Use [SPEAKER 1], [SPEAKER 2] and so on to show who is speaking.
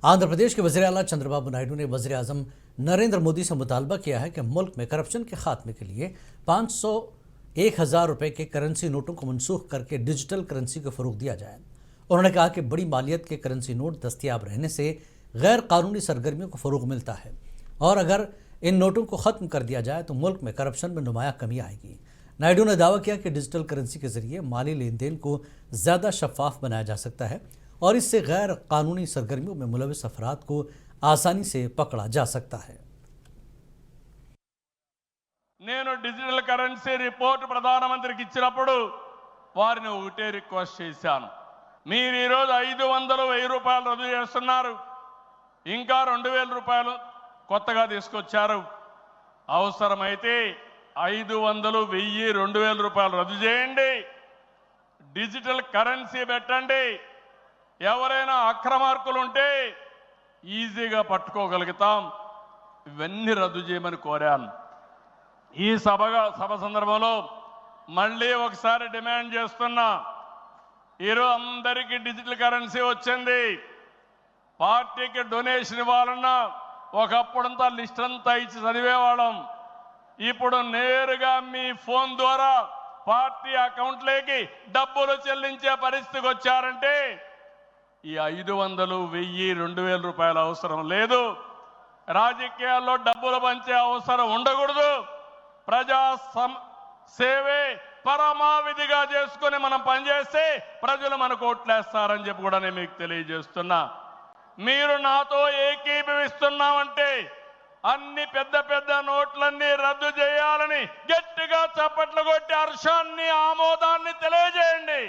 [SPEAKER 1] आंध्र प्रदेश के वज़ीर आला चंद्रबाबू नायडू ने वज़ीर आज़म नरेंद्र मोदी से मुतालबा किया है कि मुल्क में करप्शन के खात्मे के लिए 500 1000 रुपए के करेंसी नोटों को मनसूख करके डिजिटल करेंसी को फ़रोग दिया जाए। उन्होंने कहा कि बड़ी मालियत के करेंसी नोट दस्तयाब रहने से गैर कानूनी सरगर्मियों को फ़रोग मिलता है और अगर इन नोटों को ख़त्म कर दिया जाए तो मुल्क में करप्शन में नुमाया कमी आएगी। नायडू ने दावा किया कि डिजिटल करेंसी के जरिए माली लेन देन को ज़्यादा शफाफ बनाया जा सकता है और इससे गैर कानूनी सरगर्मियों में मुलविस अफराद को आसानी से पकड़ा जा सकता है।
[SPEAKER 2] నేను డిజిటల్ కరెన్సీ రిపోర్ట్ ప్రధానమంత్రికి ఇచ్చినప్పుడు వారిని ఒకటే రిక్వెస్ట్ చేశాను. మీరు ఈ రోజు 500 1000 రూపాయలు రద్దు చేస్తున్నారు, ఇంకా 2000 రూపాయలు కొత్తగా తీసుకొచ్చారు. అవసరమైతే 500 1000 2000 రూపాయలు రద్దు చేయండి, డిజిటల్ కరెన్సీ పెట్టండి. ఎవరైనా అక్రమార్కులు ఉంటే ఈజీగా పట్టుకోగలుగుతాం. ఇవన్నీ రద్దు చేయమని కోరాను. ఈ సభ సందర్భంలో మళ్ళీ ఒకసారి డిమాండ్ చేస్తున్నా. ఈరోజు అందరికీ డిజిటల్ కరెన్సీ వచ్చింది. పార్టీకి డొనేషన్ ఇవ్వాలన్నా ఒకప్పుడంతా లిస్ట్ అంతా ఇచ్చి చదివేవాళ్ళం. ఇప్పుడు నేరుగా మీ ఫోన్ ద్వారా పార్టీ అకౌంట్లోకి డబ్బులు చెల్లించే పరిస్థితికి వచ్చారంటే ఈ 500 1000 2000 రూపాయల అవసరం లేదు. రాజకీయాల్లో డబ్బులు పంచే అవసరం ఉండకూడదు. ప్రజా సేవే పరమావిధిగా చేసుకుని మనం పనిచేస్తే ప్రజలు మనకు ఓట్లేస్తారని చెప్పి కూడా నేను మీకు తెలియజేస్తున్నా. మీరు నాతో ఏకీభవిస్తున్నామంటే అన్ని పెద్ద పెద్ద నోట్లన్నీ రద్దు చేయాలని గట్టిగా చప్పట్లు కొట్టి హర్షాన్ని ఆమోదాన్ని తెలియజేయండి.